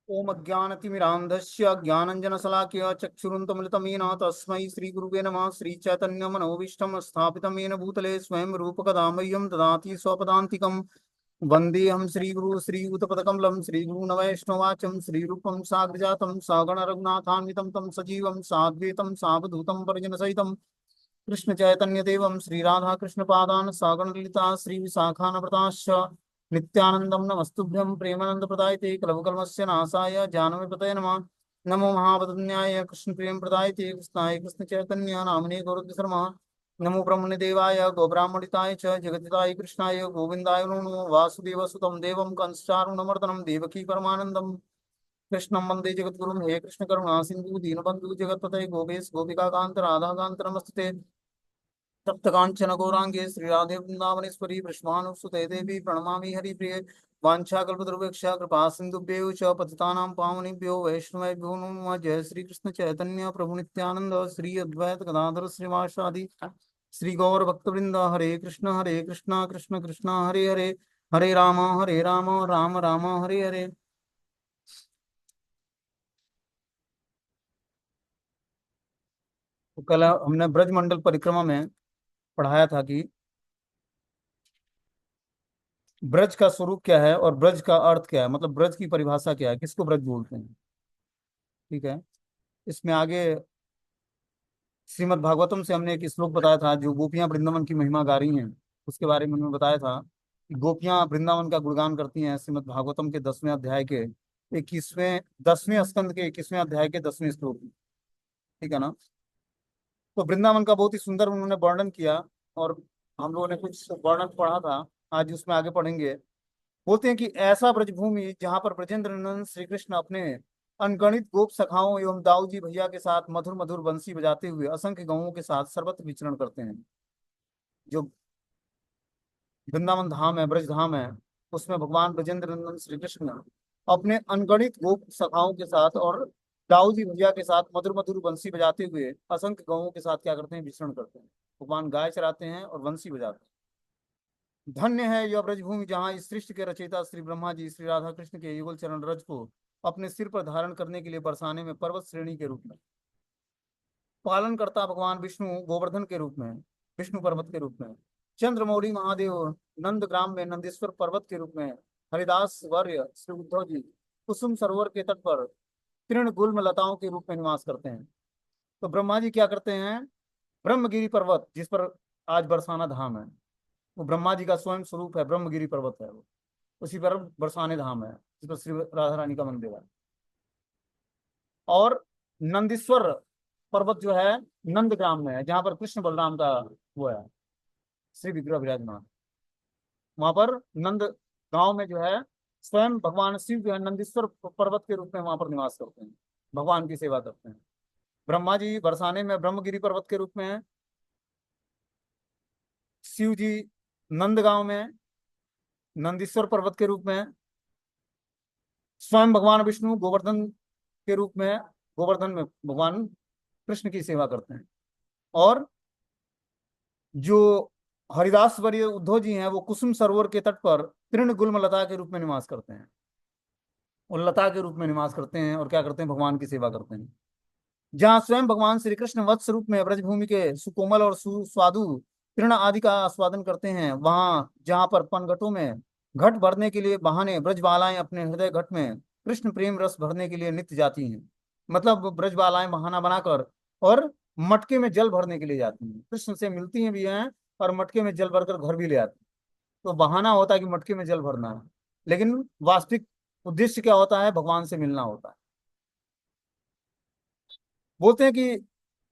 ओम अज्ञानतिमिरान्धस्य ज्ञानञ्जनशलाकया चक्षुरुन्मिलितं येन तस्मै श्रीगुरुवे नमः। श्रीचैतन्यमनोभीष्टं स्थापितं येन भूतले स्वयं रूपकदा मह्यं ददाति स्वपदान्तिकं। वन्देऽहं श्रीगुरु श्रीयुतपदकमलं श्रीगुरुनवैष्णवाचं श्रीरूपं साग्रजातं सगण रघुनाथान्वितं तं सजीवं साद्वैतं सावधूतं परिजनसहितं कृष्ण चैतन्य देवम श्री राधा कृष्ण पादान सागण ललिता श्री विशाखानप्रताश्च नित्यानंदम नमस्तुभ्यं प्रेमानंद प्रदायते कलवकल्मस्य नाशाय जानवे पतये नमः। नमो महावदन्याय कृष्ण प्रेम प्रदायते कृष्णाय कृष्ण चैतन्य नामने गौरव शर्मा। नमो ब्रह्मण्य देवाय गोब्राह्मणिताय च जगतिताय कृष्णाय गोविंदाय नमो वासुदेव सुतं देवं कंसचारुणमर्दनं देवकी परमानंदम कृष्णं वन्दे जगद्गुरुं। हे कृष्ण करुणा सिंधु दीनबंधु जगत्पते गोपेश गोपिका कांत राधा कांत नमस्ते। तप्तकांचन गौरांगे श्रीराधे वृंदावनेश्वरी वृषभानुसुते देवी प्रणमामि हरिप्रिये। वाञ्छाकल्पतरुभ्यश्च कृपा सिन्धुभ्यो च पतितानां पावनेभ्यो वैष्णवेभ्यो नमो नमः। जय श्री कृष्ण चैतन्य प्रभु नित्यानंद श्री अद्वैत गदाधर श्रीवासादि श्री गौर भक्तवृंद। हरे कृष्ण कृष्ण कृष्ण हरे हरे, हरे राम राम राम हरे हरे। तो कल हमने ब्रजमंडल परिक्रमा में पढ़ाया था कि ब्रज का स्वरूप क्या है और ब्रज का अर्थ क्या है, मतलब ब्रज की परिभाषा क्या है, किसको ब्रज बोलते हैं। ठीक है। इसमें आगे श्रीमद् भागवतम से हमने एक श्लोक बताया था जो गोपियां वृंदावन की महिमा गा रही हैं। उसके बारे में हमने बताया था कि गोपियां वृंदावन का गुणगान करती हैं। श्रीमद् भागवतम के 10वें अध्याय के 21वें 10वें स्कंद के 21वें अध्याय के 10वें श्लोक में। ठीक है ना। तो वृंदावन का बहुत ही सुंदर उन्होंने वर्णन किया और हम लोगों ने कुछ वर्णन पढ़ा था। आज उसमें आगे पढ़ेंगे। बोलते हैं कि ऐसा ब्रजभूमि जहां पर ब्रजेंद्र नंदन श्री कृष्ण अपने अनगणित गोप सखाओं एवं दाऊ जी भैया के साथ मधुर मधुर बंसी बजाते हुए असंख्य गौओं के साथ सर्वत्र विचरण करते हैं। जो वृंदावन धाम है, ब्रज धाम है, उसमें भगवान ब्रजेंद्र नंदन श्री कृष्ण अपने अनगणित गोप सखाओं के साथ और दाऊ जी भैया के साथ मधुर मधुर बंसी बजाते हुए असंख्य गौओं के साथ क्या करते हैं, विचरण करते हैं। भगवान गाय चराते हैं और बंसी बजाते हैं। धन्य है यह ब्रजभूमि जहाँ इस सृष्टि के रचयिता श्री ब्रह्मा जी श्री राधा कृष्ण के युगल चरण रज को अपने सिर पर धारण करने के लिए बरसाने में पर्वत श्रेणी के रूप में, पालन करता भगवान विष्णु गोवर्धन के रूप में, विष्णु पर्वत के रूप में, चंद्रमौली महादेव नंद ग्राम में नंदीश्वर पर्वत के रूप में, हरिदास वर्य श्री उद्धव जी कुसुम सरोवर के तट पर तृण गुल्म लताओं के रूप में निवास करते हैं। तो ब्रह्मा जी क्या करते हैं, ब्रह्मगिरी पर्वत जिस पर आज बरसाना धाम है, वो ब्रह्मा जी का स्वयं स्वरूप है, ब्रह्मगिरी पर्वत है वो। उसी पर बरसाने धाम है जिस पर श्री राधा रानी का मंदिर है। और नंदीश्वर पर्वत जो है नंदग्राम में है जहाँ पर कृष्ण बलराम का वो है, श्री विग्रह विराजमान। वहां पर नंद गांव में जो है स्वयं भगवान शिव जो है नंदीश्वर पर्वत के रूप में वहां पर निवास करते हैं, भगवान की सेवा करते हैं। ब्रह्मा जी बरसाने में ब्रह्मगिरी पर्वत के रूप में है, शिव जी नंदगांव में नंदीश्वर पर्वत के रूप में है, स्वयं भगवान विष्णु गोवर्धन के रूप में, गोवर्धन में भगवान कृष्ण की सेवा करते हैं। और जो हरिदास वर्य उद्धव जी हैं वो कुसुम सरोवर के तट पर तृण गुल्म लता के रूप में निवास करते हैं, और लता के रूप में निवास करते हैं और क्या करते हैं, भगवान की सेवा करते हैं। जहाँ स्वयं भगवान श्री कृष्ण वत्स रूप में ब्रजभूमि के सुकोमल और सुस्वादु तृण आदि का आस्वादन करते हैं, वहां जहाँ पर पनघटों में घट भरने के लिए बहाने ब्रजबालाएं अपने हृदय घट में कृष्ण प्रेम रस भरने के लिए नित्य जाती हैं। मतलब ब्रजबालाएं बहाना बनाकर और मटके में जल भरने के लिए जाती हैं, कृष्ण से मिलती हैं भी हैं और मटके में जल भरकर घर भी ले आती हैं। तो बहाना होता है कि मटके में जल भरना है, लेकिन वास्तविक उद्देश्य क्या होता है, भगवान से मिलना होता है। बोलते हैं कि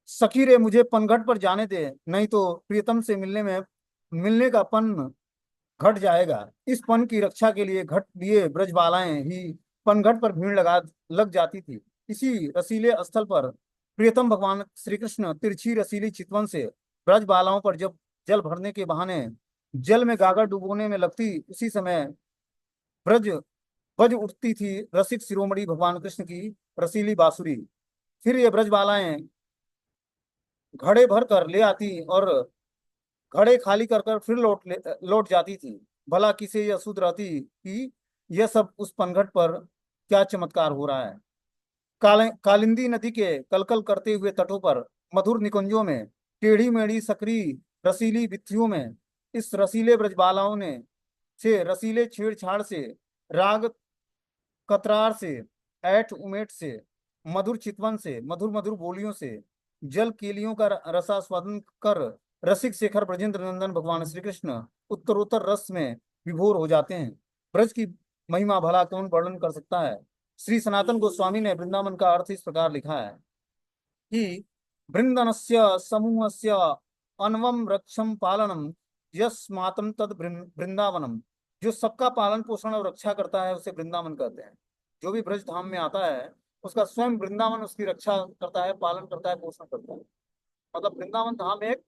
सखी रे मुझे पनघट पर जाने दे, नहीं तो प्रियतम से मिलने का पन घट जाएगा। इस पन की रक्षा के लिए घट लिए ब्रजबालाएं ही पनघट पर भीड़ लग जाती थी। इसी रसीले स्थल पर प्रियतम भगवान श्री कृष्ण तिरछी रसीली चितवन से ब्रजबालाओं पर जब जल भरने के बहाने जल में गागर डुबोने में लगती, उसी समय ब्रज बज उठती थी रसिक शिरोमणि भगवान कृष्ण की रसीली बांसुरी। फिर ये ब्रजबालाएं घड़े भर कर ले आती और घड़े खाली कर कर फिर लौट जाती थी। भला किसे यह सुध रहती कि यह सब उस पनघट पर क्या चमत्कार हो रहा है। कालिंदी नदी के कलकल करते हुए तटों पर, मधुर निकुंजों में, टेढ़ी मेढ़ी सकरी रसीली भित्तियों में, इस रसीले ब्रजबालाओं ने से रसीले छेड़छाड़ से, राग कतरार से, ऐठ उमेठ से, मधुर चितवन से, मधुर मधुर बोलियों से, जल केलियों का रसास्वादन कर रसिक शेखर ब्रजेंद्र नंदन भगवान श्री कृष्ण उत्तरोत्तर रस में विभोर हो जाते हैं। ब्रज की महिमा भला कौन वर्णन कर सकता है। श्री सनातन गोस्वामी ने वृंदावन का अर्थ इस प्रकार लिखा है कि वृंदनस्य समूहस्य अन्वम रक्षम पालनम यस्मातम तद वृंदावनम। जो सबका पालन पोषण और रक्षा करता है उसे वृंदावन कहते हैं। जो भी ब्रज धाम में आता है उसका स्वयं वृंदावन उसकी रक्षा करता है, पालन करता है, पोषण करता है। मतलब वृंदावन धाम एक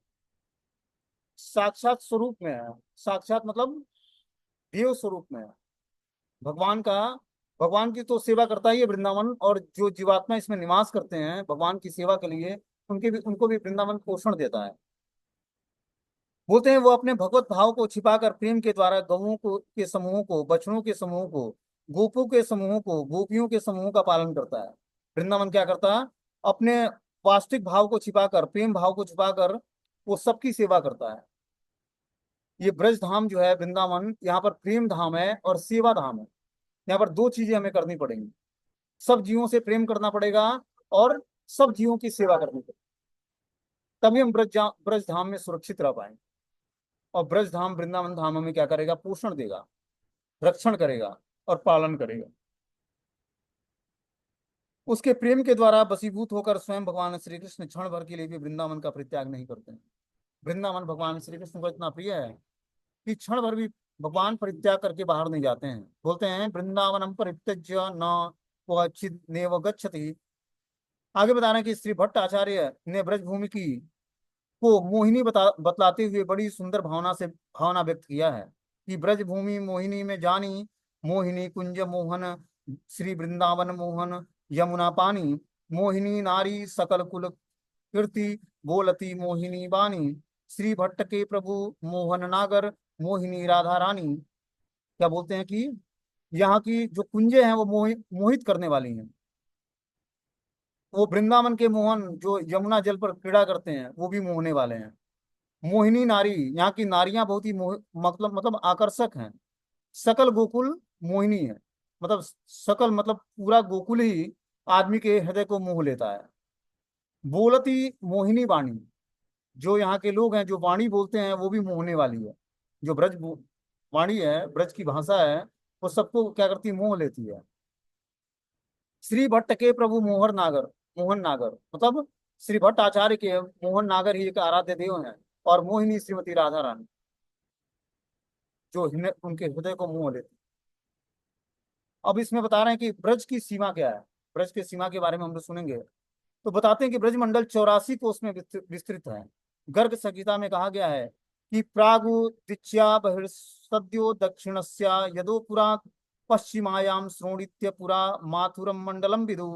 साक्षात स्वरूप में है। साक्षात मतलब देव स्वरूप में है भगवान का। भगवान की तो सेवा करता ही है वृंदावन, और जो जीवात्मा इसमें निवास करते हैं भगवान की सेवा के लिए, उनको भी वृंदावन पोषण देता है। बोलते हैं वो अपने भगवत भाव को छिपाकर प्रेम के द्वारा गौओं को के समूहों को, बछड़ों के समूह को, गोपों के समूहों को, गोपियों के समूह का पालन करता है। वृंदावन क्या करता है, अपने वास्तविक भाव को छिपाकर, प्रेम भाव को छिपाकर वो सबकी सेवा करता है। ये ब्रज धाम जो है वृंदावन, यहाँ पर प्रेम धाम है और सेवा धाम है। यहाँ पर दो चीजें हमें करनी पड़ेंगी। सब जीवों से प्रेम करना पड़ेगा और सब जीवों की सेवा करनी पड़ेगी, तभी हम ब्रज धाम में सुरक्षित रह पाएंगे। और ब्रज धाम वृंदावन धाम हमें क्या करेगा, पोषण देगा, रक्षण करेगा और पालन करेगा। उसके प्रेम के द्वारा वशीभूत होकर स्वयं भगवान श्री कृष्ण क्षण भर के लिए भी वृंदावन का परित्याग नहीं करते हैं। वृंदावन भगवान श्री कृष्ण को इतना प्रिय है कि क्षण भर भी भगवान परित्याग करके बाहर नहीं जाते हैं। बोलते हैं वृंदावनम परित्यज्य न क्वचिद नेव गच्छति। आगे बता रहे हैं कि श्री भट्ट आचार्य ने ब्रजभूमि की को मोहिनी बतलाते हुए बड़ी सुंदर भावना व्यक्त किया है कि ब्रजभूमि मोहिनी में जानी, मोहिनी कुंज मोहन, श्री वृंदावन मोहन यमुना पानी, मोहिनी नारी सकल कुल कीर्ति, बोलती मोहिनी बानी, श्री भट्ट के प्रभु मोहन नागर, मोहिनी राधा रानी। क्या बोलते हैं कि यहाँ की जो कुंजे हैं वो मोहित करने वाली हैं। वो वृंदावन के मोहन जो यमुना जल पर क्रीड़ा करते हैं वो भी मोहने वाले हैं। मोहिनी नारी, यहाँ की नारियां बहुत ही मतलब आकर्षक हैं। सकल गोकुल मोहिनी है, मतलब सकल मतलब पूरा गोकुल ही आदमी के हृदय को मोह लेता है। बोलती मोहिनी वाणी, जो यहाँ के लोग हैं जो वाणी बोलते हैं वो भी मोहने वाली है। जो वाणी है, ब्रज की भाषा है, वो सबको क्या करती है, मोह लेती है। श्री भट्ट के प्रभु मोहन नागर मतलब श्री भट्ट आचार्य के मोहन नागर ही एक आराध्य देव हैं। और मोहिनी श्रीमती राधा रानी जो उनके हृदय को मोह लेती। अब इसमें बता रहे हैं कि ब्रज की सीमा क्या है। ब्रज की सीमा के बारे में हम लोग सुनेंगे। तो बताते हैं कि ब्रज मंडल 84 कोस में विस्तृत है। गर्ग संहिता में कहा गया है कि प्रागु दिच्या बहिर्सद्यो दक्षिणस्या यदो पुरा पश्चिमायाम श्रोणित्य पुरा माथुरम मंडलम विदु।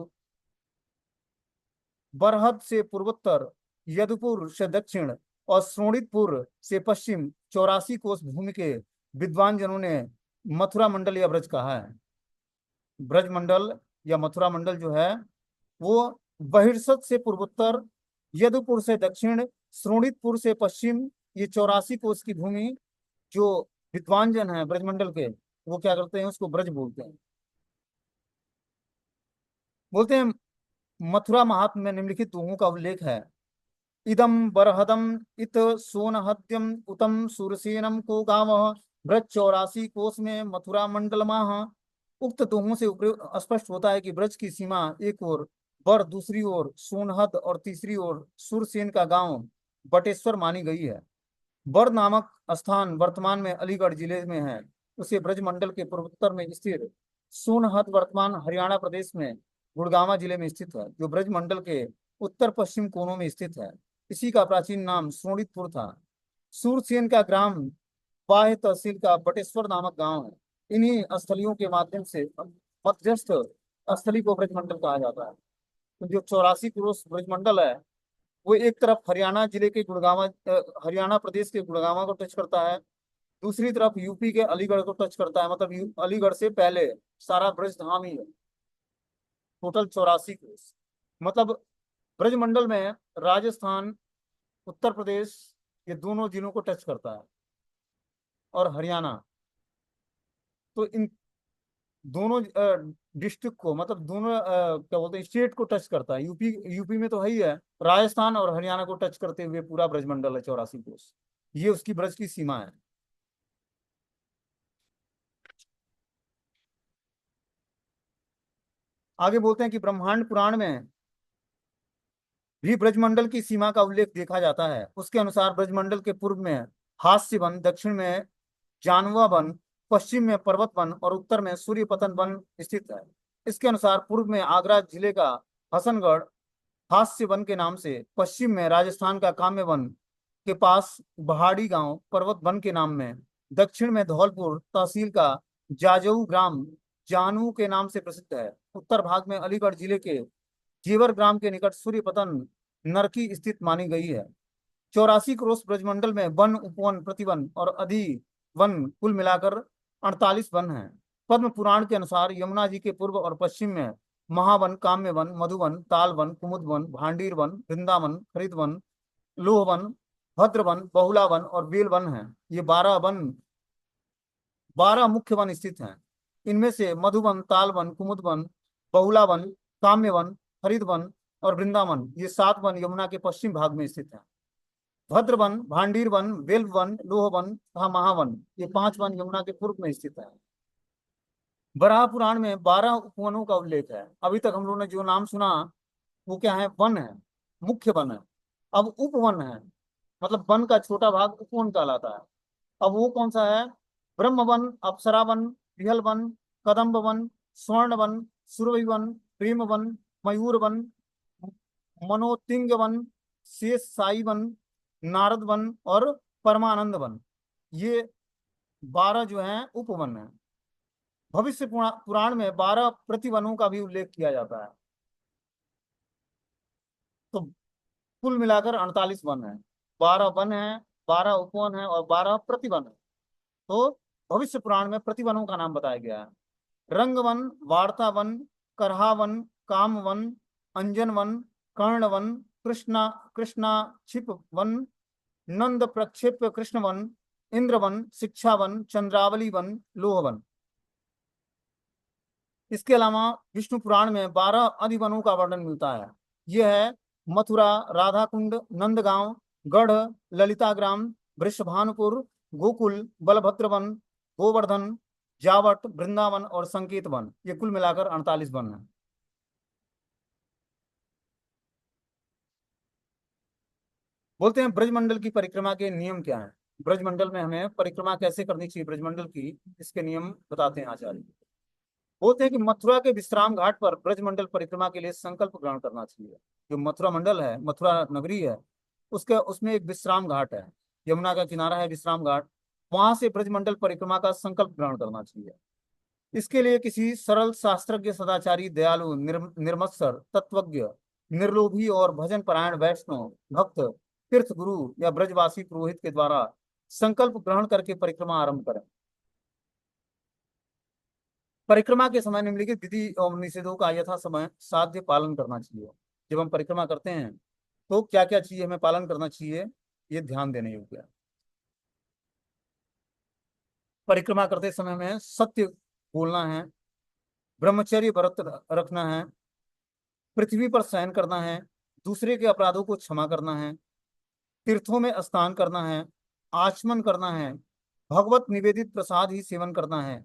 बरहद से पूर्वोत्तर, यदुपुर से दक्षिण और श्रोणितपुर से पश्चिम 84 कोस भूमि के विद्वान जनों ने मथुरा मंडल या ब्रज कहा है। ब्रज मंडल या मथुरा मंडल जो है वो बहिर्सत से पूर्वोत्तर, यदुपुर से दक्षिण, श्रोणितपुर से पश्चिम, ये 84 कोस की भूमि जो विद्वान जन है ब्रजमंडल के, वो क्या करते हैं, उसको ब्रज बोलते हैं। बोलते हैं मथुरा महात्म्य में निम्नलिखित दोहों का उल्लेख है। इदम बरहदम इत सोनहद्यम उतम सुरसेनम को गाव ब्रज 84 कोस में मथुरा मंडल माह। उक्त दोहों से स्पष्ट होता है कि ब्रज की सीमा एक ओर बर, दूसरी ओर सोनहद और तीसरी ओर सुरसेन का गांव बटेश्वर मानी गई है। बर नामक स्थान वर्तमान में अलीगढ़ जिले में है। उसे ब्रज मंडल के पूर्वोत्तर में स्थित सोनहद वर्तमान हरियाणा प्रदेश में गुड़गांव जिले में स्थित है, जो ब्रज मंडल के उत्तर पश्चिम कोनों में स्थित है। इसी का प्राचीन नाम सोनितपुर था। सूरसेन का ग्राम बाह्य तहसील का बटेश्वर नामक गांव है। इन्हीं स्थलियों के माध्यम से मध्यस्थ स्थली को ब्रजमंडल कहा जाता है। तो जो 84 क्रोश ब्रजमंडल है वो एक तरफ हरियाणा जिले के हरियाणा प्रदेश के गुड़गांव को टच करता है, दूसरी तरफ यूपी के अलीगढ़ को टच करता है। मतलब अलीगढ़ से पहले सारा ब्रज धाम ही है। टोटल 84 कोस। मतलब ब्रजमंडल में राजस्थान, उत्तर प्रदेश, ये दोनों जिलों को टच करता है, और हरियाणा। तो इन दोनों डिस्ट्रिक्ट को, मतलब दोनों क्या बोलते हैं, स्टेट को टच करता है। यूपी, यूपी में तो है ही है, राजस्थान और हरियाणा को टच करते हुए पूरा ब्रजमंडल है 84 कोस। ये उसकी ब्रज की सीमा है। आगे बोलते हैं कि ब्रह्मांड पुराण में भी ब्रजमंडल की सीमा का उल्लेख देखा जाता है। उसके अनुसार ब्रजमंडल के पूर्व में हास्य वन, दक्षिण में जानवा वन, पश्चिम में पर्वत वन और उत्तर में सूर्यपतन वन स्थित है। इसके अनुसार पूर्व में आगरा जिले का हसनगढ़ हास्य वन के नाम से, पश्चिम में राजस्थान का काम्य वन के पास पहाड़ी गांव पर्वत वन के नाम में, दक्षिण में धौलपुर तहसील का जाजऊ ग्राम जानू के नाम से प्रसिद्ध है। उत्तर भाग में अलीगढ़ जिले के जेवर ग्राम के निकट सूर्यपतन नरकी स्थित मानी गई है। 84 क्रोस ब्रजमंडल में वन, उपवन, प्रतिवन और अधि वन कुल मिलाकर 48 वन हैं। पद्म पुराण के अनुसार यमुना जी के पूर्व और पश्चिम में महावन, काम्य वन, मधुवन, ताल वन, कुमुद वन, भांडीर वन, वृंदावन, हरित वन, लोह वन, भद्र वन, बहुला वन और बेल वन है। ये 12 वन, 12 मुख्य वन स्थित हैं। इनमें से मधुवन, ताल वन, कुमुद वन, बहुला वन, काम्य वन, हरित वन और वृंदावन, ये 7 वन यमुना के पश्चिम भाग में स्थित हैं। भद्र वन, भांडीर वन, बेल्व वन, लोह वन तथा महावन, ये 5 वन यमुना के पूर्व में स्थित है। वराह पुराण में 12 उपवनों का उल्लेख है। अभी तक हम लोगों ने जो नाम सुना वो क्या है, वन है, मुख्य वन है। अब उपवन है, मतलब वन का छोटा भाग उपवन कहलाता है। अब वो कौन सा है? ब्रह्म वन, अप्सरा वन, विहल वन, कदम्ब वन, स्वर्ण वन, सुरभि वन, प्रेम वन, मयूर वन, मनोतिंग वन, शेष साई वन, नारद वन और परमानंद वन, ये 12 जो हैं उपवन है। भविष्य पुराण में 12 प्रतिवनों का भी उल्लेख किया जाता है। तो कुल मिलाकर 48 वन है। 12 वन है, 12 उपवन है और 12 प्रतिवन है। तो भविष्य पुराण में प्रतिवनों का नाम बताया गया है। रंगवन, वार्ता वन, करहा वन, काम वन, अंजन वन, कर्ण वन, कृष्णा कृष्णा छिप वन, नंद प्रक्षेप कृष्ण वन, इंद्र वन, शिक्षा वन, चंद्रावली वन, लोह वन। इसके अलावा विष्णु पुराण में 12 अधिवनों का वर्णन मिलता है। यह है मथुरा, राधा कुंड, नंदगांव, गढ़, ललिता ग्राम, वृषभानुपुर, गोकुल, बलभद्र वन, गोवर्धन, जावट, वृंदावन और संकेत वन, ये कुल मिलाकर 48 वन है। बोलते हैं ब्रजमंडल की परिक्रमा के नियम क्या हैं। ब्रजमंडल में हमें परिक्रमा कैसे करनी चाहिए ब्रजमंडल की, इसके नियम बताते हैं आचार्य। बोलते हैं कि मथुरा के विश्राम घाट पर ब्रजमंडल परिक्रमा के लिए संकल्प ग्रहण करना चाहिए। जो मथुरा मंडल है, मथुरा नगरी है, उसका उसमें एक विश्राम घाट है, यमुना का किनारा है विश्राम घाट, वहां से ब्रजमंडल परिक्रमा का संकल्प ग्रहण करना चाहिए। इसके लिए किसी सरल शास्त्रज्ञ, सदाचारी, दयालु, निर्मत्सर, तत्वज्ञ, निर्लोभी और भजन परायण वैष्णव भक्त, तीर्थ गुरु या ब्रजवासी पुरोहित के द्वारा संकल्प ग्रहण करके परिक्रमा आरंभ करें। परिक्रमा के समय निम्नलिखित विधि और निषेधों का यथा समय साध्य पालन करना चाहिए। जब हम परिक्रमा करते हैं तो क्या क्या चीजें हमें पालन करना चाहिए, ये ध्यान देने योग्य है। परिक्रमा करते समय में सत्य बोलना है, ब्रह्मचर्य व्रत रखना है, पृथ्वी पर शयन करना है, दूसरे के अपराधों को क्षमा करना है, तीर्थों में स्नान करना है, आचमन करना है, भगवत निवेदित प्रसाद ही सेवन करना है,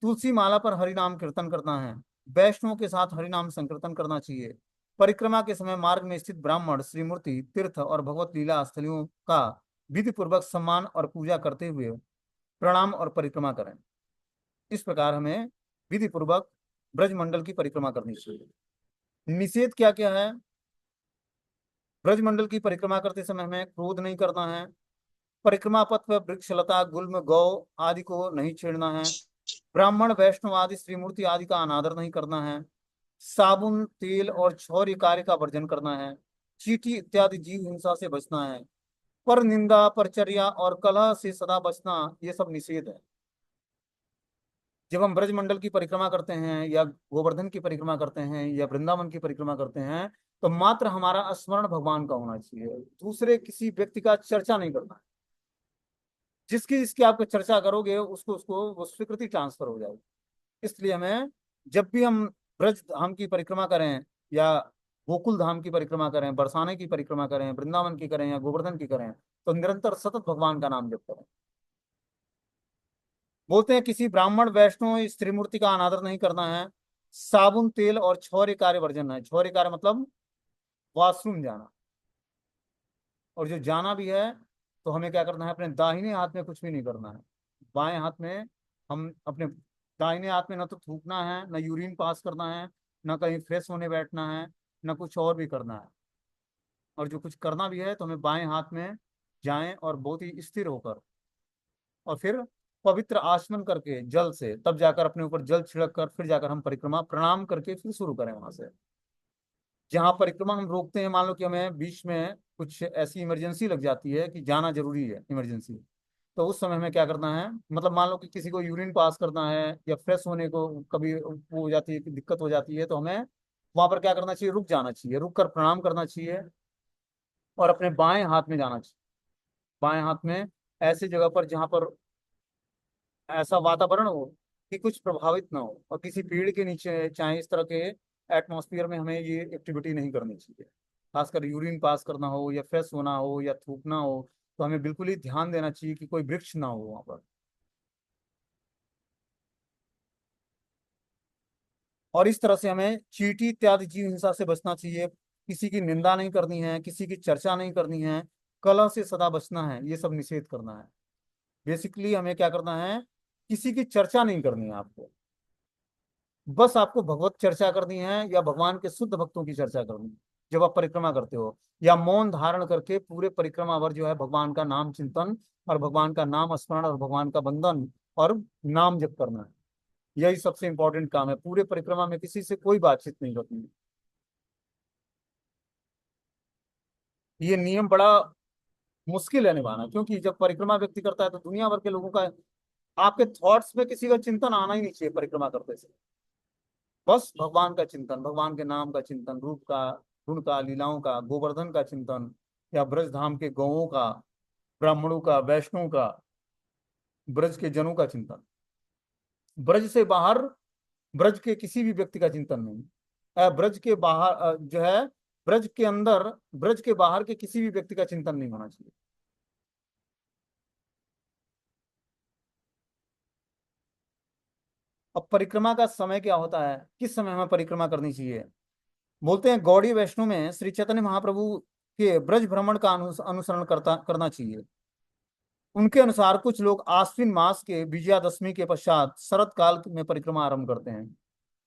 तुलसी माला पर हरिनाम कीर्तन करना है, वैष्णव के साथ हरिनाम संकीर्तन करना चाहिए। परिक्रमा के समय मार्ग में स्थित ब्राह्मण, श्रीमूर्ति, तीर्थ और भगवत लीला स्थलियों का विधि पूर्वक सम्मान और पूजा करते हुए प्रणाम और परिक्रमा करें। इस प्रकार हमें विधि पूर्वक ब्रजमंडल की परिक्रमा करनी चाहिए। निषेध क्या क्या है? ब्रजमंडल की परिक्रमा करते समय हमें क्रोध नहीं करना है, परिक्रमा पथ पर वृक्ष, लता, गुल्म, गौ आदि को नहीं छेड़ना है, ब्राह्मण, वैष्णव आदि श्रीमूर्ति आदि का अनादर नहीं करना है, साबुन, तेल और छौर्य कार्य का वर्जन करना है, चींटी इत्यादि जीव हिंसा से बचना है, पर निंदा, परचर्या और कलह से सदा बचना, ये सब निषेध है। जब हम ब्रजमंडल की परिक्रमा करते हैं या गोवर्धन की परिक्रमा करते हैं या वृंदावन की परिक्रमा करते हैं, तो मात्र हमारा स्मरण भगवान का होना चाहिए, दूसरे किसी व्यक्ति का चर्चा नहीं करना है। जिसकी जिसकी आप चर्चा करोगे उसको उसको वो स्वीकृति ट्रांसफर हो जाएगी। इसलिए हमें जब भी हम ब्रज धाम की परिक्रमा करें या गोकुल धाम की परिक्रमा करें, बरसाने की परिक्रमा करें, वृंदावन की करें या गोवर्धन की करें, तो निरंतर सतत भगवान का नाम जप करें। बोलते हैं किसी ब्राह्मण वैष्णव स्त्री मूर्ति का अनादर नहीं करना है, साबुन तेल और छौर्य कार्य वर्जन है। छौर्य कार्य मतलब वॉशरूम जाना, और जो जाना भी है तो हमें क्या करना है, अपने दाहिने हाथ में कुछ भी नहीं करना है। बाएं हाथ में हम अपने दाहिने हाथ में न तो थूकना है, न यूरिन पास करना है, न कहीं फ्रेश होने बैठना है, न कुछ और भी करना है। और जो कुछ करना भी है तो हमें बाएं हाथ में जाएं और बहुत ही स्थिर होकर, और फिर पवित्र आचमन करके जल से, तब जाकर अपने ऊपर जल छिड़क कर फिर जाकर हम परिक्रमा प्रणाम करके फिर शुरू करें वहां से। जहाँ परिक्रमा हम रोकते हैं, मान लो कि हमें बीच में कुछ ऐसी इमरजेंसी लग जाती है कि जाना जरूरी है, इमरजेंसी, तो उस समय हमें क्या करना है, मतलब मान लो कि किसी को यूरिन पास करना है या फ्रेश होने को कभी वो हो जाती है कि दिक्कत हो जाती है, तो हमें वहां पर क्या करना चाहिए, रुक जाना चाहिए, रुक कर प्रणाम करना चाहिए और अपने बाएं हाथ में जाना चाहिए। बाएं हाथ में ऐसी जगह पर जहां पर ऐसा वातावरण हो कि कुछ प्रभावित ना हो, और किसी पेड़ के नीचे चाहे इस तरह के एटमॉस्फेयर में हमें ये एक्टिविटी नहीं करनी चाहिए। खासकर यूरिन पास करना हो या फ्रेश होना हो या थूकना हो, तो हमें बिल्कुल ही ध्यान देना चाहिए कि कोई वृक्ष ना हो वहां पर। और इस तरह से हमें चींटी इत्यादि जीव हिंसा से बचना चाहिए, किसी की निंदा नहीं करनी है, किसी की चर्चा नहीं करनी है, कलह से सदा बचना है, ये सब निषेध करना है। बेसिकली हमें क्या करना है, किसी की चर्चा नहीं करनी है आपको, बस आपको भगवत चर्चा करनी है या भगवान के शुद्ध भक्तों की चर्चा करनी है। जब आप परिक्रमा करते हो या मौन धारण करके पूरे परिक्रमा भर जो है भगवान का नाम चिंतन और भगवान का नाम स्मरण और भगवान का वंदन और नाम जप करना है, यही सबसे इंपॉर्टेंट काम है। पूरे परिक्रमा में किसी से कोई बातचीत नहीं करनी है। ये नियम बड़ा मुश्किल है निभाना, क्योंकि जब परिक्रमा व्यक्ति करता है तो दुनिया भर के लोगों का आपके थॉट्स में किसी का चिंतन आना ही नहीं चाहिए परिक्रमा करते से। बस भगवान का चिंतन, भगवान के नाम का चिंतन, रूप का, गुण का, लीलाओं का, गोवर्धन का चिंतन, या ब्रज धाम के गौओं का, ब्राह्मणों का, वैष्णव का, ब्रज के जनों का चिंतन। ब्रज से बाहर ब्रज के किसी भी व्यक्ति का चिंतन नहीं। ब्रज के बाहर जो है, ब्रज के अंदर ब्रज के बाहर के किसी भी व्यक्ति का चिंतन नहीं होना चाहिए। अब परिक्रमा का समय क्या होता है, किस समय हमें परिक्रमा करनी चाहिए। बोलते हैं गौड़ी वैष्णव में श्री चैतन्य महाप्रभु के ब्रज भ्रमण का अनुसरण करना चाहिए। उनके अनुसार कुछ लोग आश्विन मास के विजयादशमी के पश्चात शरद काल में परिक्रमा आरंभ करते हैं।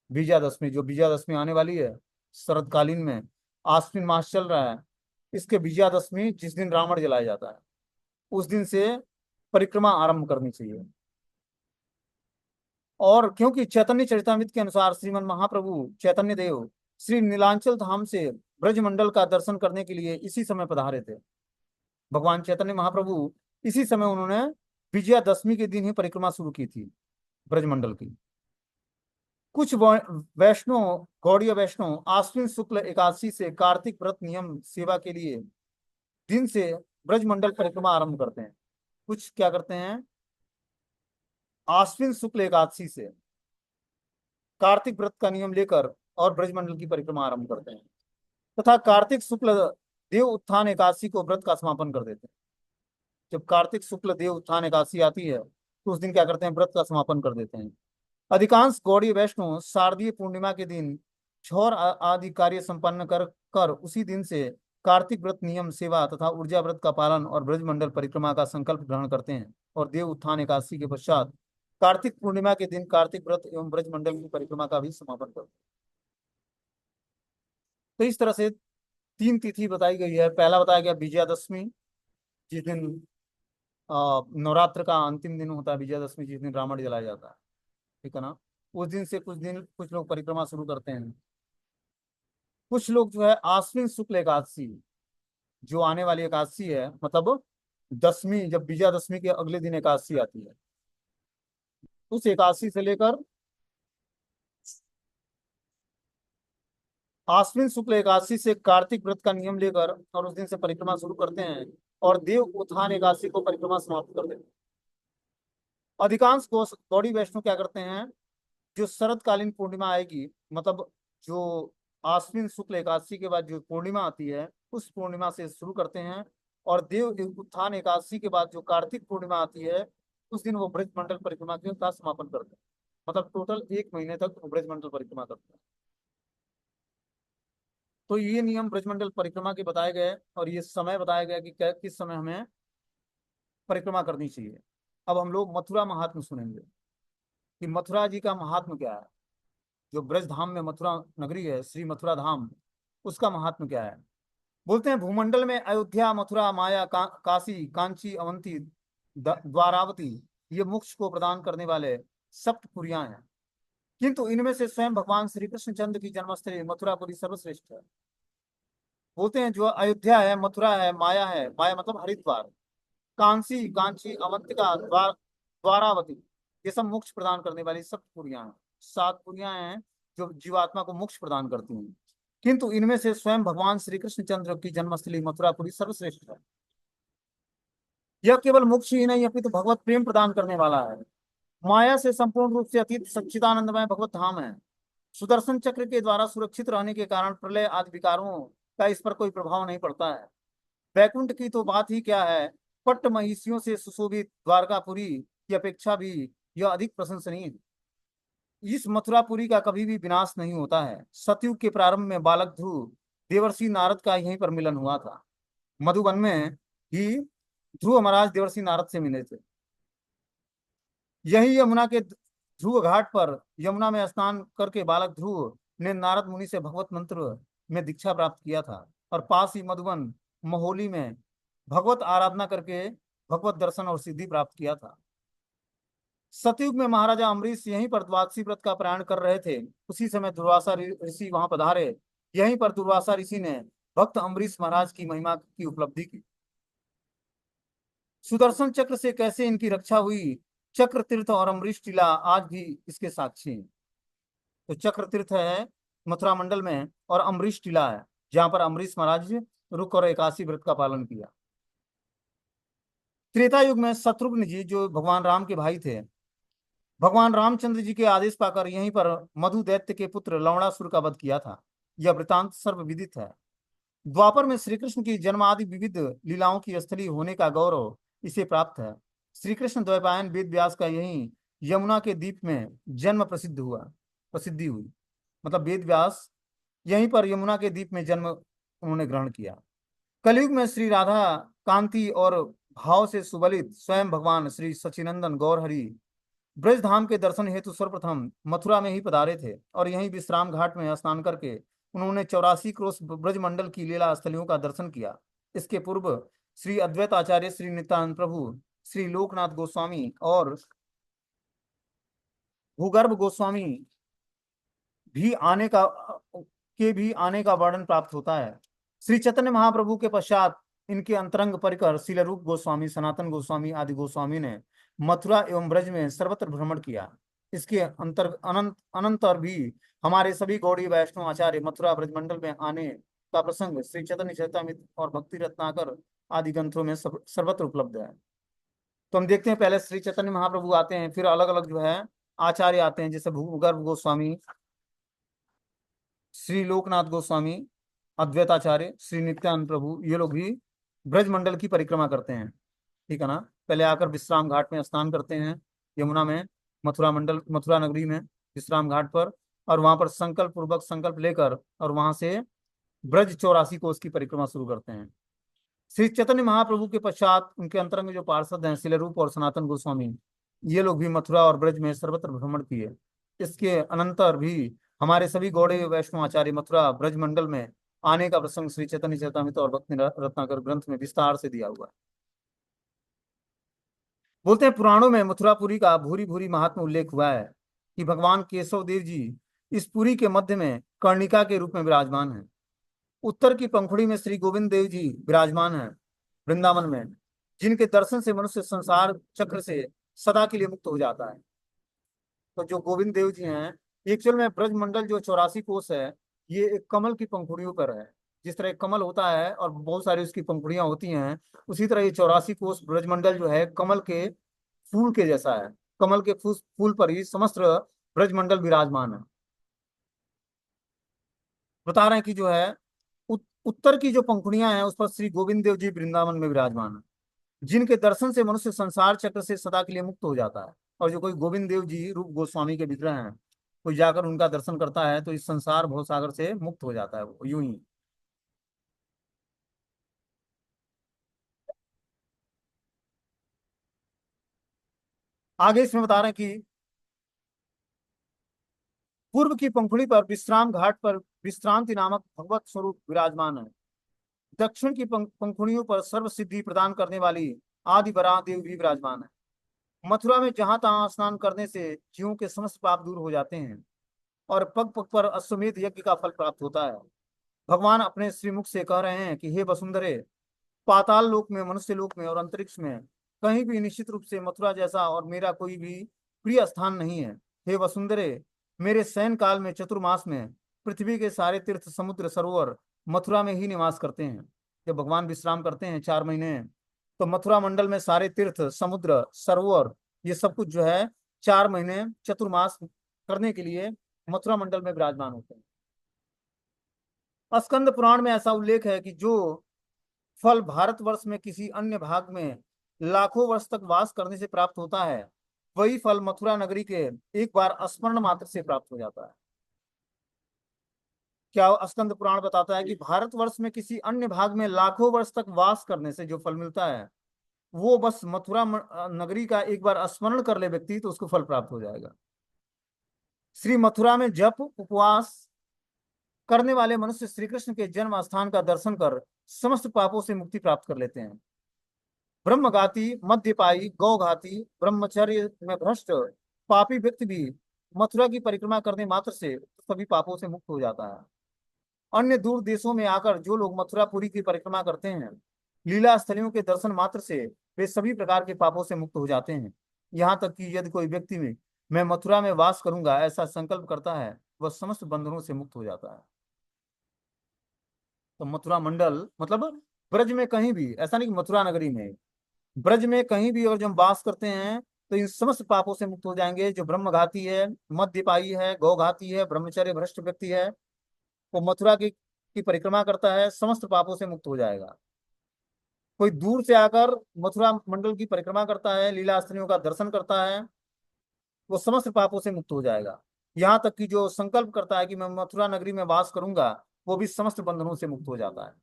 विजयादशमी, जो विजयादशमी आने वाली है शरदकालीन में, आश्विन मास चल रहा है, इसके विजयादशमी जिस दिन रावण जलाया जाता है उस दिन से परिक्रमा आरंभ करनी चाहिए। और क्योंकि चैतन्य चरितामृत के अनुसार श्रीमन महाप्रभु चैतन्य देव श्री नीलांचल धाम से ब्रजमंडल का दर्शन करने के लिए इसी समय पधारे थे। भगवान चैतन्य महाप्रभु इसी समय उन्होंने विजयादशमी के दिन ही परिक्रमा शुरू की थी ब्रजमंडल की। कुछ वैष्णव, गौड़ीय वैष्णव आश्विन शुक्ल एकादशी से कार्तिक व्रत नियम सेवा के लिए दिन से ब्रजमंडल परिक्रमा आरंभ करते हैं। कुछ क्या करते हैं, आश्विन शुक्ल एकादशी से कार्तिक व्रत का नियम लेकर और ब्रजमंडल की परिक्रमा आरंभ करते हैं, तथा कार्तिक शुक्ल देव उत्थान एकादशी को व्रत का समापन कर देते हैं। जब कार्तिक शुक्ल देव उत्थान एकादशी आती है तो उस दिन क्या करते हैं, व्रत का समापन कर देते हैं। अधिकांश गौड़ीय वैष्णव शारदीय पूर्णिमा के दिन छौर आदि कार्य संपन्न कर उसी दिन से कार्तिक व्रत नियम सेवा तथा ऊर्जा व्रत का पालन और ब्रजमंडल परिक्रमा का संकल्प ग्रहण करते हैं, और देव उत्थान एकादशी के पश्चात कार्तिक पूर्णिमा के दिन कार्तिक व्रत एवं ब्रजमंडल की परिक्रमा का भी समापन करते हैं। तो इस तरह से तीन तिथि बताई गई है। पहला बताया गया विजयादशमी, जिस दिन नवरात्र का अंतिम दिन होता है विजयादशमी, जिस दिन रावण जलाया जाता है, ठीक है ना। उस दिन से कुछ दिन कुछ लोग परिक्रमा शुरू करते हैं। कुछ लोग जो है आश्विन शुक्ल एकादशी, जो आने वाली एकादशी है, मतलब दसवीं, जब विजयादशमी के अगले दिन एकादशी आती है, उस एकादशी से लेकर आश्विन शुक्ल एकादशी से कार्तिक व्रत का नियम लेकर और उस दिन से परिक्रमा शुरू करते हैं और देव उत्थान एकादशी को परिक्रमा समाप्त कर देते हैं। अधिकांश गौड़ी वैष्णव क्या करते हैं, जो शरतकालीन पूर्णिमा आएगी, मतलब जो आश्विन शुक्ल एकादशी के बाद जो पूर्णिमा आती है, उस पूर्णिमा से शुरू करते हैं और देव उत्थान एकादशी के बाद जो कार्तिक पूर्णिमा आती है, उस दिन वो ब्रज मंडल परिक्रमा का समापन करते हैं। मतलब टोटल 1 महीने तक वो ब्रज मंडल परिक्रमा करते हैं। तो ये नियम ब्रजमंडल परिक्रमा के बताए गए और ये समय बताया गया कि किस समय हमें परिक्रमा करनी चाहिए। अब हम लोग मथुरा महात्म सुनेंगे कि मथुरा जी का महात्म क्या है। जो ब्रज धाम में मथुरा नगरी है, श्री मथुरा धाम, उसका महात्म क्या है। बोलते हैं भूमंडल में अयोध्या, मथुरा, माया, काशी, कांची, अवंती, द्वारावती, ये मोक्ष को प्रदान करने वाले सप्तपुरियां हैं, किंतु इनमें से स्वयं भगवान श्री कृष्णचंद्र की जन्मस्थली मथुरापुरी सर्वश्रेष्ठ है। बोलते हैं जो अयोध्या है, मथुरा है, माया है, माया मतलब हरिद्वार, कांसी, कांची, अवंतिका, द्वारावती, ये सब मोक्ष प्रदान करने वाली सब पुरियां हैं। 7 पुरियां हैं जो जीवात्मा को मोक्ष प्रदान करती हैं, किंतु इनमें से स्वयं भगवान श्री कृष्णचंद्र की जन्मस्थली मथुरापुरी सर्वश्रेष्ठ है। यह केवल मोक्ष ही नहीं अपितु तो भगवत प्रेम प्रदान करने वाला है। माया से संपूर्ण रूप से अतीत सच्चिदानंदमय भगवत धाम है। सुदर्शन चक्र के द्वारा सुरक्षित रहने के कारण प्रलय आदि विकारों का इस पर कोई प्रभाव नहीं पड़ता है। वैकुंठ की तो बात ही क्या है, पट्ट महिषियों से सुशोभित द्वारकापुरी की अपेक्षा भी यह अधिक प्रशंसनीय है। इस मथुरापुरी का कभी भी विनाश नहीं होता है। सतयुग के प्रारंभ में बालक ध्रुव देवर्षि नारद का यहीं पर मिलन हुआ था। मधुबन में ही ध्रुव महाराज देवर्षि नारद से मिले थे। यही यमुना के ध्रुव घाट पर यमुना में स्नान करके बालक ध्रुव ने नारद मुनि से भगवत मंत्र में दीक्षा प्राप्त किया था और पास ही मधुबन महोली में भगवत आराधना करके भगवत दर्शन और सिद्धि प्राप्त किया था। सतयुग में महाराजा अम्बरीश यहीं पर द्वादशी व्रत का प्रयाण कर रहे थे। उसी समय दुर्वासा ऋषि वहां पधारे। यहीं पर दुर्वासा ऋषि ने भक्त अम्बरीश महाराज की महिमा की उपलब्धि की। सुदर्शन चक्र से कैसे इनकी रक्षा हुई, चक्र तीर्थ और अम्बरीश टीला आज भी इसके साक्षी हैं। तो चक्र तीर्थ है मथुरा मंडल में और अम्बरीश टीला है जहां पर अम्बरीश महाराज रुक और एकादशी व्रत का पालन किया। त्रेता युग में शत्रुघ्न जी जो भगवान राम के भाई थे, भगवान रामचंद्र जी के आदेश पाकर यहीं पर मधु दैत्य के पुत्र लवणासुर का वध किया था। यह वृतांत सर्वविदित है। द्वापर में श्री कृष्ण की जन्म आदि विविध लीलाओं की स्थली होने का गौरव इसे प्राप्त है। श्री कृष्ण द्वैपायन वेद व्यास का यही यमुना के द्वीप में जन्म प्रसिद्धि हुई। मतलब वेद व्यास यहीं पर यमुना के द्वीप में जन्म उन्होंने ग्रहण किया। कलयुग में श्री राधा कांति और भाव से सुबलित स्वयं भगवान श्री सचिनंदन गौरहरि ब्रज धाम के दर्शन हेतु सर्वप्रथम मथुरा में ही पधारे थे और यहीं विश्राम घाट में स्नान करके उन्होंने 84 क्रोश ब्रज मंडल की लीला स्थलियों का दर्शन किया। इसके पूर्व श्री अद्वैत आचार्य, श्री नित्यानंद प्रभु, श्री लोकनाथ गोस्वामी और भूगर्भ गोस्वामी भी आने का वर्णन प्राप्त होता है। श्री चैतन्य महाप्रभु के पश्चात इनके अंतरंग परिकर शील रूप गोस्वामी, सनातन गोस्वामी आदि गोस्वामी ने मथुरा एवं ब्रज में सर्वत्र भ्रमण किया। इसके अनंतर भी हमारे सभी गौड़ी वैष्णव आचार्य मथुरा ब्रज मंडल में आने का प्रसंग श्री चैतन्य चरितामृत और भक्ति रत्नाकर आदि ग्रंथों में सर्वत्र उपलब्ध है। तो हम देखते हैं पहले श्री चैतन्य महाप्रभु आते हैं, फिर अलग अलग जो है आचार्य आते हैं, जैसे भूगर्भ गोस्वामी, श्री लोकनाथ गोस्वामी, अद्वैताचार्य, श्री नित्यानंद प्रभु, ये लोग भी ब्रज मंडल की परिक्रमा करते हैं। ठीक है ना। पहले आकर विश्राम घाट में स्नान करते हैं यमुना में, मथुरा नगरी में विश्राम घाट पर, और वहां पर संकल्प लेकर और वहां से ब्रज 84 कोस की परिक्रमा शुरू करते हैं। श्री चैतन्य महाप्रभु के पश्चात उनके अंतरंग जो पार्षद हैं शिलरूप और सनातन गोस्वामी, ये लोग भी मथुरा और ब्रज में सर्वत्र भ्रमण किए। इसके अनंतर भी हमारे सभी गौड़े वैष्णव आचार्य मथुरा ब्रज मंडल में आने का प्रसंग श्री चैतन्य चरितामृत और भक्ति रत्नाकर ग्रंथ में विस्तार से दिया हुआ है। बोलते हैं पुराणों में मथुरापुरी का भूरी भूरी महात्मा उल्लेख हुआ है कि भगवान केशव देव जी इस पुरी के मध्य में कर्णिका के रूप में विराजमान है। उत्तर की पंखुड़ी में श्री गोविंद देव जी विराजमान है वृंदावन में, जिनके दर्शन से मनुष्य संसार चक्र से सदा के लिए मुक्त हो जाता है। तो जो गोविंद देव जी हैं, एक्चुअल में ब्रजमंडल जो 84 कोस है, ये एक कमल की पंखुड़ियों पर है। जिस तरह एक कमल होता है और बहुत सारी उसकी पंखुड़ियां होती हैं, उसी तरह ये 84 कोस ब्रजमंडल जो है कमल के फूल के जैसा है। कमल के फूल फूल पर ही समस्त ब्रजमंडल विराजमान है। बता रहे हैं कि जो है उत्तर की जो पंखुड़ियां हैं उस पर श्री गोविंद देव जी वृंदावन में विराजमान है, जिनके दर्शन से मनुष्य संसार चक्र से सदा के लिए मुक्त हो जाता है। और जो कोई गोविंद देव जी रूप गोस्वामी के विग्रह हैं, कोई जाकर उनका दर्शन करता है तो इस संसार भवसागर से मुक्त हो जाता है, वो यूं ही। आगे इसमें बता रहे हैं कि पूर्व की पंखुड़ी पर विश्राम घाट पर विश्रांति नामक भगवत स्वरूप विराजमान है। दक्षिण की पंखुड़ियों पर सर्व सिद्धि प्रदान करने वाली आदि वराह देव भी विराजमान है। मथुरा में जहां तहां स्नान करने से जीवों के समस्त पाप दूर हो जाते हैं और पग पग पर अश्वमेध यज्ञ का फल प्राप्त होता है। भगवान अपने श्रीमुख से कह रहे हैं कि हे वसुंधरे, पाताल लोक में, मनुष्य लोक में और अंतरिक्ष में कहीं भी निश्चित रूप से मथुरा जैसा और मेरा कोई भी प्रिय स्थान नहीं है। हे वसुंधरे, मेरे शयन काल में चतुर्मास में पृथ्वी के सारे तीर्थ, समुद्र, सरोवर मथुरा में ही निवास करते हैं। जब भगवान विश्राम करते हैं 4 महीने, तो मथुरा मंडल में सारे तीर्थ, समुद्र, सरोवर, ये सब कुछ जो है 4 महीने चतुर्मास करने के लिए मथुरा मंडल में विराजमान होते हैं। स्कंद पुराण में ऐसा उल्लेख है कि जो फल भारतवर्ष में किसी अन्य भाग में लाखों वर्ष तक वास करने से प्राप्त होता है, वही फल मथुरा नगरी के एक बार स्मरण मात्र से प्राप्त हो जाता है। क्या स्कंद पुराण बताता है कि भारतवर्ष में किसी अन्य भाग में लाखों वर्ष तक वास करने से जो फल मिलता है, वो बस मथुरा नगरी का एक बार स्मरण कर ले व्यक्ति तो उसको फल प्राप्त हो जाएगा। श्री मथुरा में जप उपवास करने वाले मनुष्य श्री कृष्ण के जन्म स्थान का दर्शन कर समस्त पापों से मुक्ति प्राप्त कर लेते हैं। ब्रह्मघाती, मद्यपायी, गौघाती, ब्रह्मचर्य में भ्रष्ट पापी व्यक्ति भी मथुरा की परिक्रमा करने मात्र से सभी पापों से मुक्त हो जाता है। अन्य दूर देशों में आकर जो लोग मथुरापुरी की परिक्रमा करते हैं, लीला स्थलियों के दर्शन मात्र से वे सभी प्रकार के पापों से मुक्त हो जाते हैं। यहाँ तक कि यदि कोई व्यक्ति में मैं मथुरा में वास करूंगा ऐसा संकल्प करता है, वह समस्त बंधनों से मुक्त हो जाता है। तो मथुरा मंडल मतलब ब्रज में कहीं भी, ऐसा नहीं कि मथुरा नगरी में, ब्रज में कहीं भी और जब हम वास करते हैं तो इन समस्त पापों से मुक्त हो जाएंगे। जो ब्रह्मघाती है, मद्यपायी है, गौघाती है, ब्रह्मचर्य भ्रष्ट व्यक्ति है, वो मथुरा की परिक्रमा करता है, समस्त पापों से मुक्त हो जाएगा। कोई दूर से आकर मथुरा मंडल की परिक्रमा करता है, लीला स्त्रियों का दर्शन करता है, वो समस्त पापों से मुक्त हो जाएगा। यहाँ तक कि जो संकल्प करता है कि मैं मथुरा नगरी में वास करूंगा, वो भी समस्त बंधनों से मुक्त हो जाता है।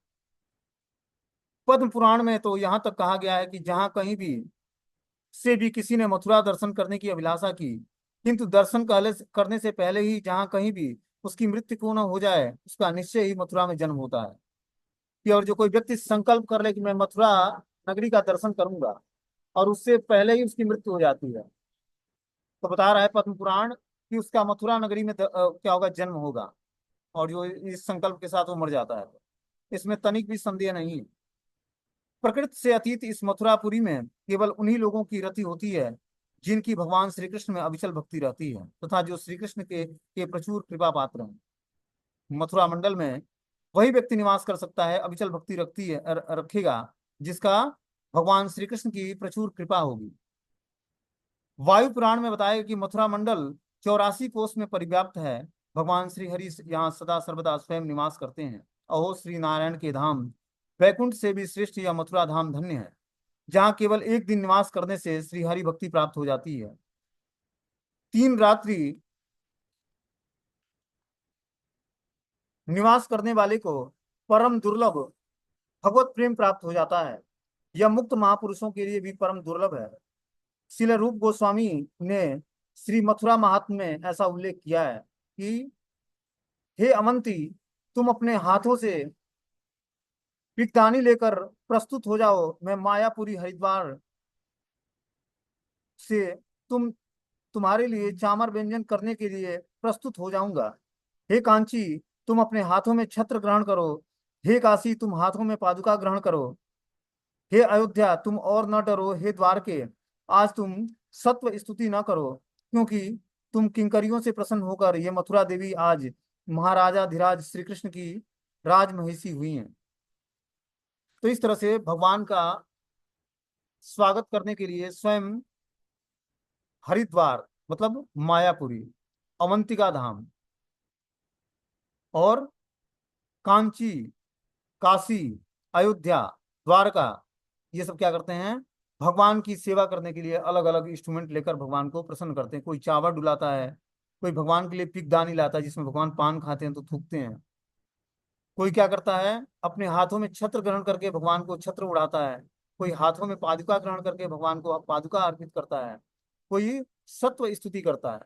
पद्म पुराण में तो यहाँ तक कहा गया है कि जहाँ कहीं भी से भी किसी ने मथुरा दर्शन करने की अभिलाषा की, किंतु दर्शन करने से पहले ही जहाँ कहीं भी उसकी मृत्यु क्यों न हो जाए, उसका निश्चय ही मथुरा में जन्म होता है। कि और जो कोई व्यक्ति संकल्प कर ले कि मैं मथुरा नगरी का दर्शन करूंगा और उससे पहले ही उसकी मृत्यु हो जाती है, तो बता रहा है पद्म पुराण कि उसका मथुरा नगरी में क्या होगा, जन्म होगा। और जो इस संकल्प के साथ वो मर जाता है, इसमें तनिक भी संदेह नहीं है। प्रकृति से अतीत इस मथुरापुरी में केवल उन्हीं लोगों की रति होती है जिनकी भगवान श्री कृष्ण में अविचल भक्ति रहती है, तथा जो श्री कृष्ण के प्रचुर कृपा पात्र हैं। मथुरा मंडल में वही व्यक्ति निवास कर सकता है, अविचल भक्ति रखेगा, जिसका भगवान श्री कृष्ण की प्रचुर कृपा होगी। वायु पुराण में बताया कि मथुरा मंडल 84 कोस में परिव्याप्त है। भगवान श्री हरि यहाँ सदा सर्वदा स्वयं निवास करते हैं। अहो श्री नारायण के धाम, वैकुंठ से भी श्रेष्ठ यह मथुरा धाम धन्य है, जहाँ केवल एक दिन निवास करने से श्री हरि भक्ति प्राप्त हो जाती है। 3 रात्रि निवास करने वाले को परम दुर्लभ भगवत प्रेम प्राप्त हो जाता है। यह मुक्त महापुरुषों के लिए भी परम दुर्लभ है। श्रील रूप गोस्वामी ने श्री मथुरा महात्म्य में ऐसा उल्लेख किया है कि हे अवंती, तुम अपने हाथों से पिगदानी लेकर प्रस्तुत हो जाओ, मैं मायापुरी हरिद्वार से तुम तुम्हारे लिए चामर व्यंजन करने के लिए प्रस्तुत हो जाऊंगा। हे कांची, तुम अपने हाथों में छत्र ग्रहण करो। हे काशी, तुम हाथों में पादुका ग्रहण करो। हे अयोध्या, तुम और न डरो। हे द्वार के, आज तुम सत्व स्तुति न करो, क्योंकि तुम किंकरियों से प्रसन्न होकर ये मथुरा देवी आज महाराजाधिराज श्री कृष्ण की राजमहिषी हुई हैं। तो इस तरह से भगवान का स्वागत करने के लिए स्वयं हरिद्वार मतलब मायापुरी, अवंतिका धाम और कांची, काशी, अयोध्या, द्वारका, ये सब क्या करते हैं, भगवान की सेवा करने के लिए अलग अलग इंस्ट्रूमेंट लेकर भगवान को प्रसन्न करते हैं। कोई चावल डुलाता है, कोई भगवान के लिए पिगदानी लाता है जिसमें भगवान पान खाते हैं तो थूकते हैं, कोई क्या करता है अपने हाथों में छत्र ग्रहण करके भगवान को छत्र उड़ाता है, कोई हाथों में पादुका ग्रहण करके भगवान को पादुका अर्पित करता है, कोई सत्व स्तुति करता है।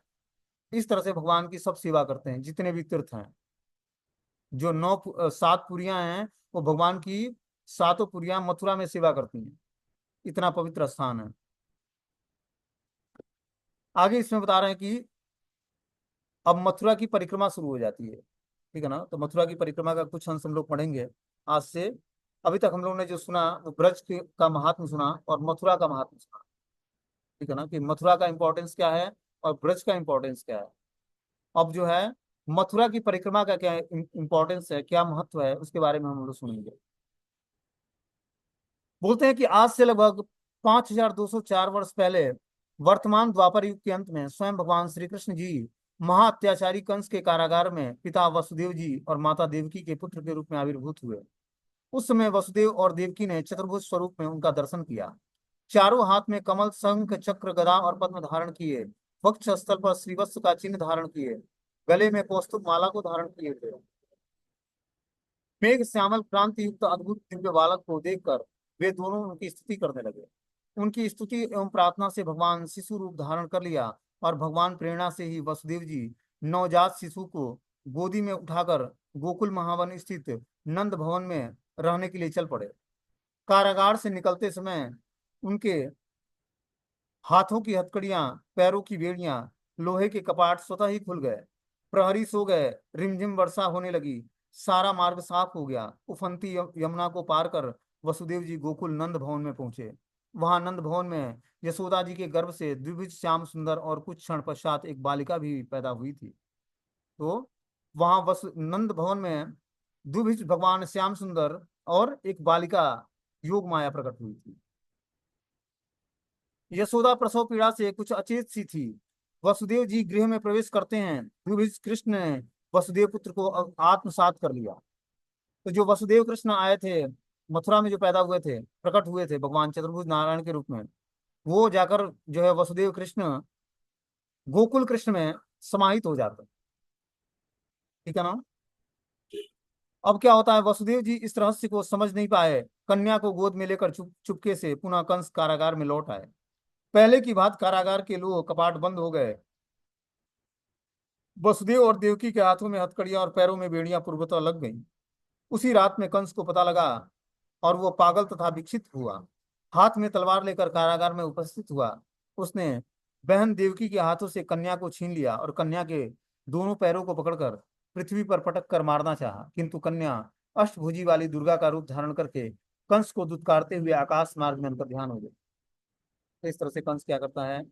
इस तरह से भगवान की सब सेवा करते हैं। जितने भी तीर्थ हैं, जो 7 पुरियां हैं, वो भगवान की सातों पुरियां मथुरा में सेवा करती हैं। इतना पवित्र स्थान है। आगे इसमें बता रहे हैं कि अब मथुरा की परिक्रमा शुरू हो जाती है, ठीक है ना। तो मथुरा की परिक्रमा का कुछ अंश हम लोग पढ़ेंगे आज से। अभी तक हम लोगों ने जो सुना वो ब्रज का महात्म सुना और मथुरा का महात्म सुना, ठीक है ना, कि मथुरा का इंपॉर्टेंस क्या है और ब्रज का इंपॉर्टेंस क्या है। अब जो है मथुरा की परिक्रमा का क्या इंपॉर्टेंस है, क्या महत्व है, उसके बारे में हम लोग सुनेंगे। बोलते हैं कि आज से लगभग 5204 वर्ष पहले वर्तमान द्वापर युग के अंत में स्वयं भगवान श्री कृष्ण जी महा अत्याचारी कंस के कारागार में पिता वसुदेव जी और माता देवकी के पुत्र के रूप में आविर्भूत हुए। उस समय वसुदेव और देवकी ने चतुर्भुज स्वरूप में उनका दर्शन किया। चारों हाथ में कमल, शंख, चक्र, गदा और पद्म धारण किए, वक्ष स्थल पर श्रीवत्स का चिन्ह धारण किए, गले में कौस्तुभ माला को धारण किए थे। मेघ श्यामल क्रांति युक्त अद्भुत दिव्य बालक को देखकर वे दोनों उनकी स्तुति करने लगे। उनकी स्तुति एवं प्रार्थना से भगवान शिशु रूप धारण कर लिया और भगवान प्रेरणा से ही वसुदेव जी नवजात शिशु को गोदी में उठाकर गोकुल महावन स्थित नंद भवन में रहने के लिए चल पड़े। कारागार से निकलते समय उनके हाथों की हथकड़ियां, पैरों की बेड़ियां, लोहे के कपाट स्वतः ही खुल गए। प्रहरी सो गए, रिमझिम वर्षा होने लगी, सारा मार्ग साफ हो गया। उफनती यमुना को पार कर वसुदेव जी गोकुल नंद भवन में पहुंचे। वहां नंद भवन में यशोदा जी के गर्भ से द्विभुज श्याम सुंदर और कुछ क्षण पश्चात एक बालिका भी पैदा हुई थी। तो वहां नंद भवन में द्विभुज भगवान श्याम सुंदर और एक बालिका योग माया प्रकट हुई थी। यशोदा प्रसव पीड़ा से कुछ अचेत सी थी। वसुदेव जी गृह में प्रवेश करते हैं, द्विभुज कृष्ण ने वसुदेव पुत्र को आत्मसात कर लिया। तो जो वसुदेव कृष्ण आए थे, मथुरा में जो पैदा हुए थे, प्रकट हुए थे भगवान चतुर्भुज नारायण के रूप में, वो जाकर जो है वसुदेव कृष्ण गोकुल कृष्ण में समाहित हो जाते हैं, ठीक है ना। अब क्या होता है, वसुदेव जी इस रहस्य को समझ नहीं पाए, कन्या को गोद में लेकर चुपके से पुनः कंस कारागार में लौट आए। पहले की बात कारागार के लोग कपाट बंद हो गए। वसुदेव और देवकी के हाथों में हथकड़ियां और पैरों में बेड़ियां पूर्वतः लग गईं। उसी रात में कंस को पता लगा और वो पागल तथा विक्षिप्त हुआ। हाथ में तलवार लेकर कारागार में उपस्थित हुआ। उसने बहन देवकी के हाथों से कन्या को छीन लिया और कन्या के दोनों पैरों को पकड़कर पृथ्वी पर पटक कर मारना चाहा, किंतु कन्या अष्टभुजी वाली दुर्गा का रूप धारण करके कंस को दुत्कारते हुए आकाश मार्ग में उनका ध्यान हो गया। तो इस तरह से कंस क्या करता है,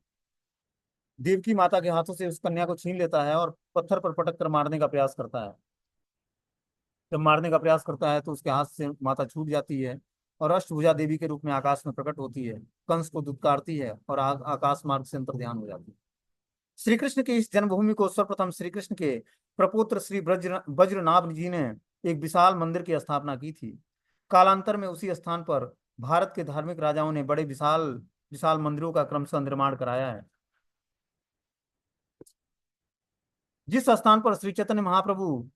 देवकी माता के हाथों से उस कन्या को छीन लेता है और पत्थर पर पटक कर मारने का प्रयास करता है। जब मारने का प्रयास करता है तो उसके हाथ से माता छूट जाती है और अष्टभुजा देवी के रूप में आकाश में प्रकट होती है, कंस को दुत्कारती है और आकाश मार्ग से अंतर ध्यान हो जाती है। श्री कृष्ण की इस जन्मभूमि को सर्वप्रथम श्री कृष्ण के प्रपुत्र श्री वज्रनाभ जी ने एक विशाल मंदिर की स्थापना की थी। कालांतर में उसी स्थान पर भारत के धार्मिक राजाओं ने बड़े विशाल विशाल मंदिरों का क्रमशः निर्माण कराया है। जिस स्थान पर श्री चैतन्य महाप्रभु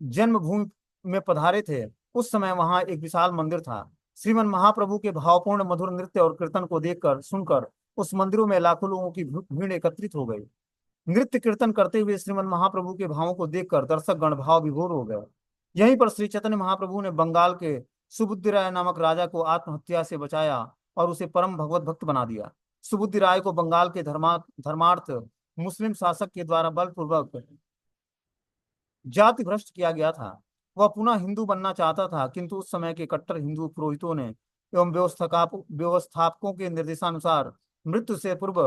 जन्मभूमि में पधारे थे, उस समय वहां एक विशाल मंदिर था। श्रीमन महाप्रभु के भावपूर्ण मधुर नृत्य और कीर्तन को देखकर सुनकर उस मंदिरों में लाखों लोगों की भीड़ एकत्रित हो गई। नृत्य कीर्तन करते हुए श्रीमन महाप्रभु के भावों को देखकर दर्शक गण भाव विभोर हो गए। यहीं पर श्री चैतन्य महाप्रभु ने बंगाल के सुबुद्धि राय नामक राजा को आत्महत्या से बचाया और उसे परम भगवत भक्त बना दिया। सुबुद्धि राय को बंगाल के धर्मार्थ मुस्लिम शासक के द्वारा बलपूर्वक जाति भ्रष्ट किया गया था। वह पुनः हिंदू बनना चाहता था, किंतु उस समय के कट्टर हिंदू पुरोहितों ने एवं व्यवस्थापकों के निर्देशानुसार मृत्यु से पूर्व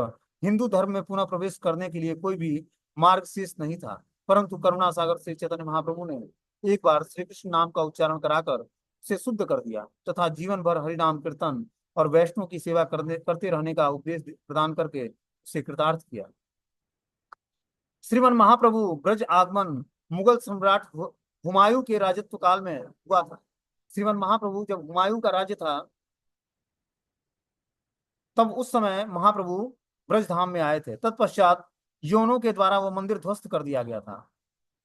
हिंदू धर्म में पुनः प्रवेश करने के लिए कोई भी मार्ग शेष नहीं था, परंतु करुणा सागर से चैतन्य महाप्रभु ने एक बार श्री कृष्ण नाम का उच्चारण कराकर उसे शुद्ध कर दिया तथा जीवन भर हरिनाम कीर्तन और वैष्णव की सेवा करते रहने का उपदेश प्रदान करके उसे कृतार्थ किया। श्रीमन महाप्रभु ब्रज आगमन मुगल सम्राट हुमायूं के राजत्व काल में हुआ था। श्रीमन महाप्रभु जब हुमायूं का राज्य था तब उस समय महाप्रभु ब्रज धाम में आए थे। तत्पश्चात यवनों के द्वारा वह मंदिर ध्वस्त कर दिया गया था।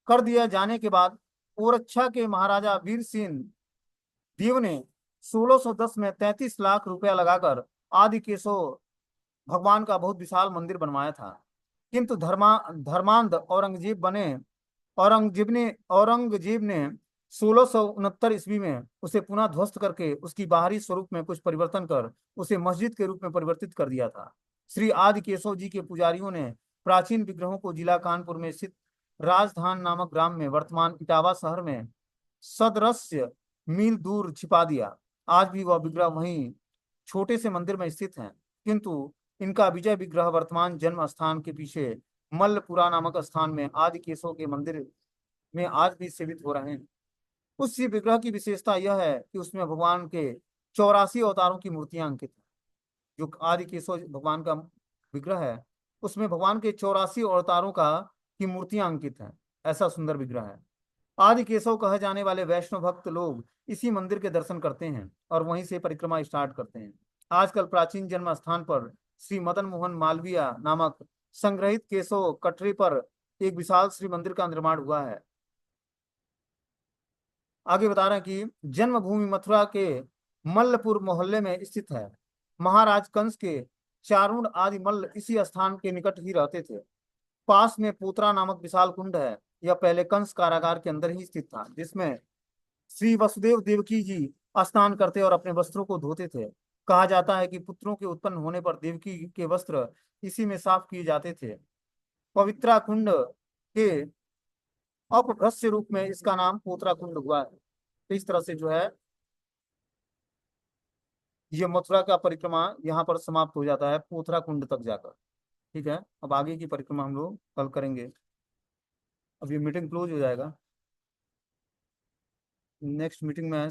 कर दिया जाने के बाद ओरछा के महाराजा वीर सिंह देव ने 1610 में 33 लाख रुपया लगाकर आदि केशव भगवान का बहुत विशाल मंदिर बनवाया था, किंतु धर्मांध औरंगजेब ने 1669 ईस्वी में उसे पुनः ध्वस्त करके उसकी बाहरी स्वरूप में कुछ परिवर्तन कर उसे मस्जिद के रूप में परिवर्तित कर दिया था। श्री आदि केशव जी के पुजारियों ने प्राचीन विग्रहों को जिला कानपुर में स्थित राजधान नामक ग्राम में वर्तमान इटावा शहर में 7 मील दूर छिपा दिया। आज भी वह विग्रह वहीं छोटे से मंदिर में स्थित हैं, किंतु इनका विजय विग्रह वर्तमान जन्म स्थान के पीछे मल्लपुरा नामक स्थान में आदि केशव के मंदिर में आज भी सेवित हो रहे हैं। उस विग्रह की विशेषता यह है कि उसमें भगवान के 84 अवतारों की मूर्तियां अंकित हैं। जो आदि केशव भगवान का विग्रह है उसमें भगवान के 84 अवतारों का की मूर्तियां अंकित हैं। ऐसा सुंदर विग्रह है। आदि केशव कहे जाने वाले वैष्णव भक्त लोग इसी मंदिर के दर्शन करते हैं और वहीं से परिक्रमा स्टार्ट करते हैं। आजकल प्राचीन जन्म स्थान पर श्री मदन मोहन मालवीय नामक संग्रहित केशव कटरे पर एक विशाल श्री मंदिर का निर्माण हुआ है। आगे बता रहे हैं कि जन्मभूमि मथुरा के मल्लपुर मोहल्ले में स्थित है। महाराज कंस के चारुण आदि मल्ल इसी स्थान के निकट ही रहते थे। पास में पोतरा नामक विशाल कुंड है। यह पहले कंस कारागार के अंदर ही स्थित था, जिसमें श्री वसुदेव देवकी जी स्नान करते और अपने वस्त्रों को धोते थे। कहा जाता है कि पुत्रों के उत्पन्न होने पर देवकी के वस्त्र इसी में साफ किए जाते थे। पवित्रा कुंड के अपभ्रष्य रूप में इसका नाम पोतरा कुंड हुआ है। तो इस तरह से जो है ये मथुरा का परिक्रमा यहाँ पर समाप्त हो जाता है पोथरा कुंड तक जाकर। ठीक है, अब आगे की परिक्रमा हम लोग कल करेंगे। अब ये मीटिंग क्लोज हो जाएगा। नेक्स्ट मीटिंग में